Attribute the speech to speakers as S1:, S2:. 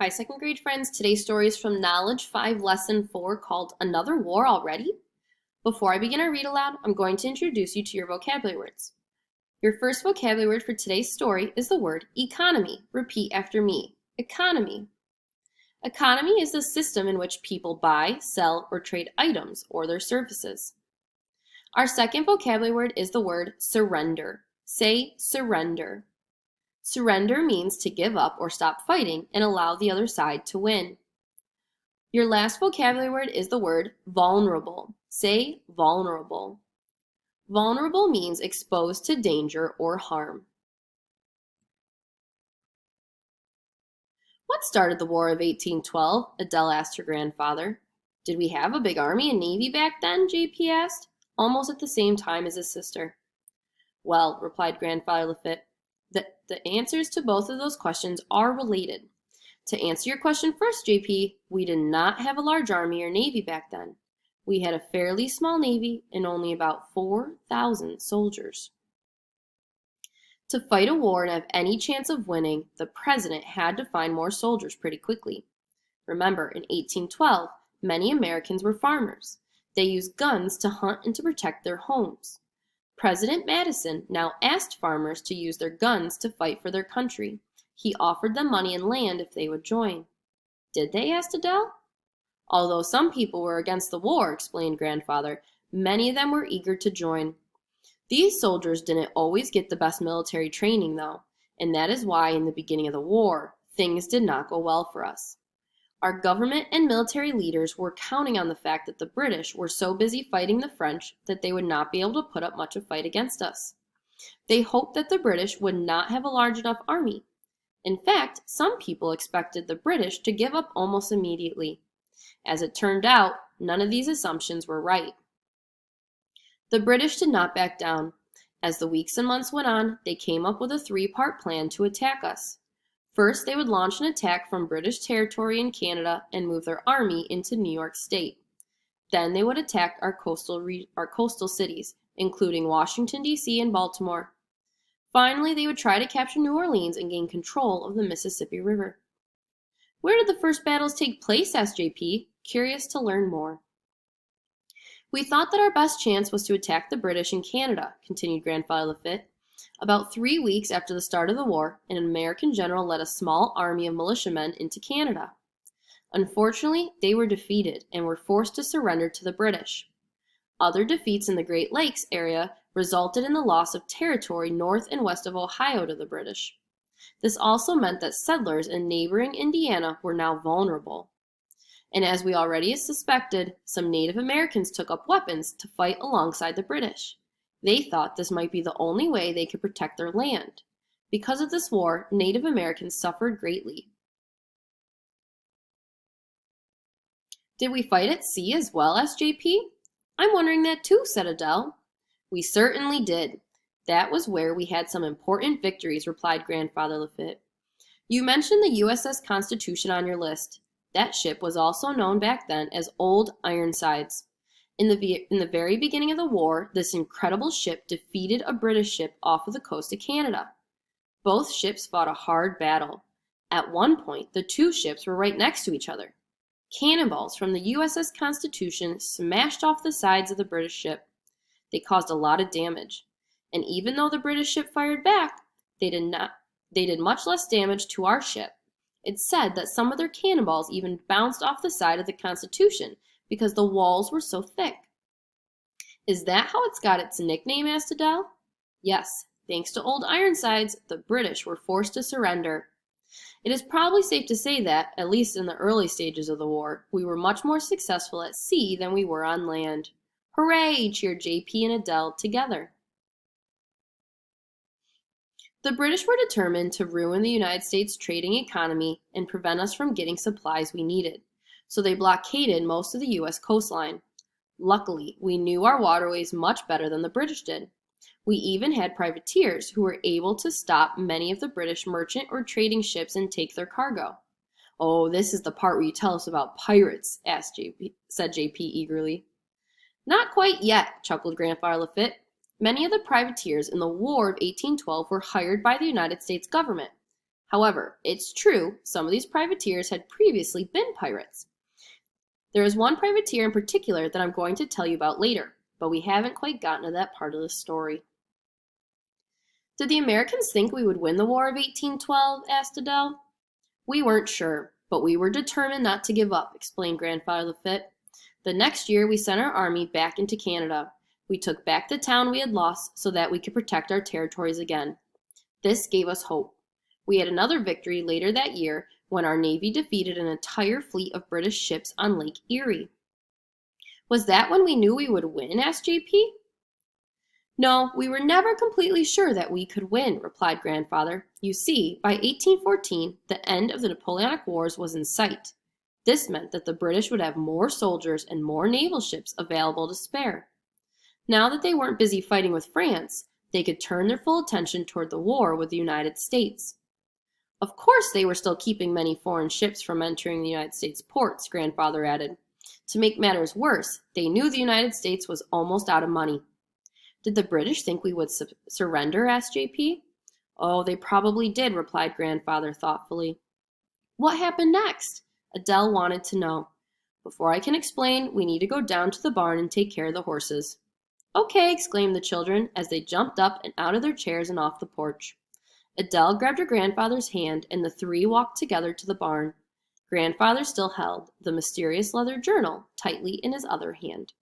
S1: Hi, second grade friends. Today's story is from Knowledge 5, Lesson 4, called Another War Already? Before I begin our read aloud, I'm going to introduce you to your vocabulary words. Your first vocabulary word for today's story is the word economy. Repeat after me. Economy. Economy is the system in which people buy, sell, or trade items or their services. Our second vocabulary word is the word surrender. Say surrender. Surrender means to give up or stop fighting and allow the other side to win. Your last vocabulary word is the word vulnerable. Say vulnerable. Vulnerable means exposed to danger or harm. What started the War of 1812? Adele asked her grandfather. Did we have a big army and navy back then? JP asked, almost at the same time as his sister. Well, replied Grandfather Lafitte, the answers to both of those questions are related. To answer your question first, JP, we did not have a large army or navy back then. We had a fairly small navy and only about 4,000 soldiers. To fight a war and have any chance of winning, the president had to find more soldiers pretty quickly. Remember, in 1812, many Americans were farmers. They used guns to hunt and to protect their homes. President Madison now asked farmers to use their guns to fight for their country. He offered them money and land if they would join. Did they? Asked Adele. Although some people were against the war, explained Grandfather, many of them were eager to join. These soldiers didn't always get the best military training, though, and that is why in the beginning of the war, things did not go well for us. Our government and military leaders were counting on the fact that the British were so busy fighting the French that they would not be able to put up much of a fight against us. They hoped that the British would not have a large enough army. In fact, some people expected the British to give up almost immediately. As it turned out, none of these assumptions were right. The British did not back down. As the weeks and months went on, they came up with a three-part plan to attack us. First, they would launch an attack from British territory in Canada and move their army into New York State. Then they would attack our coastal cities, including Washington, D.C. and Baltimore. Finally, they would try to capture New Orleans and gain control of the Mississippi River. Where did the first battles take place? Asked JP, curious to learn more. We thought that our best chance was to attack the British in Canada, continued Grandfather Lafitte. About 3 weeks after the start of the war, an American general led a small army of militiamen into Canada. Unfortunately, they were defeated and were forced to surrender to the British. Other defeats in the Great Lakes area resulted in the loss of territory north and west of Ohio to the British. This also meant that settlers in neighboring Indiana were now vulnerable. And as we already suspected, some Native Americans took up weapons to fight alongside the British. They thought this might be the only way they could protect their land. Because of this war, Native Americans suffered greatly. Did we fight at sea as well? Asked JP. I'm wondering that too, said Adele. We certainly did. That was where we had some important victories, replied Grandfather Lafitte. You mentioned the USS Constitution on your list. That ship was also known back then as Old Ironsides. In the very beginning of the war, this incredible ship defeated a British ship off of the coast of Canada. Both ships fought a hard battle. At one point, the two ships were right next to each other. Cannonballs from the USS Constitution smashed off the sides of the British ship. They caused a lot of damage. And even though the British ship fired back, they did much less damage to our ship. It's said that some of their cannonballs even bounced off the side of the Constitution because the walls were so thick. Is that how it's got its nickname? Asked Adele. Yes, thanks to Old Ironsides, the British were forced to surrender. It is probably safe to say that, at least in the early stages of the war, we were much more successful at sea than we were on land. Hooray! Cheered JP and Adele together. The British were determined to ruin the United States trading economy and prevent us from getting supplies we needed, so they blockaded most of the U.S. coastline. Luckily, we knew our waterways much better than the British did. We even had privateers who were able to stop many of the British merchant or trading ships and take their cargo. Oh, this is the part where you tell us about pirates, said JP eagerly. Not quite yet, chuckled Grandfather Lafitte. Many of the privateers in the War of 1812 were hired by the United States government. However, it's true some of these privateers had previously been pirates. There is one privateer in particular that I'm going to tell you about later, but we haven't quite gotten to that part of the story. Did the Americans think we would win the War of 1812? Asked Adele. We weren't sure, but we were determined not to give up, explained Grandfather Lafitte. The next year, we sent our army back into Canada. We took back the town we had lost so that we could protect our territories again. This gave us hope. We had another victory later that year when our Navy defeated an entire fleet of British ships on Lake Erie. Was that when we knew we would win? Asked JP. No, we were never completely sure that we could win, replied Grandfather. You see, by 1814, the end of the Napoleonic Wars was in sight. This meant that the British would have more soldiers and more naval ships available to spare. Now that they weren't busy fighting with France, they could turn their full attention toward the war with the United States. Of course they were still keeping many foreign ships from entering the United States ports, Grandfather added. To make matters worse, they knew the United States was almost out of money. Did the British think we would surrender? Asked JP. Oh, they probably did, replied Grandfather thoughtfully. What happened next? Adele wanted to know. Before I can explain, we need to go down to the barn and take care of the horses. Okay, exclaimed the children as they jumped up and out of their chairs and off the porch. Adele grabbed her grandfather's hand and the three walked together to the barn. Grandfather still held the mysterious leather journal tightly in his other hand.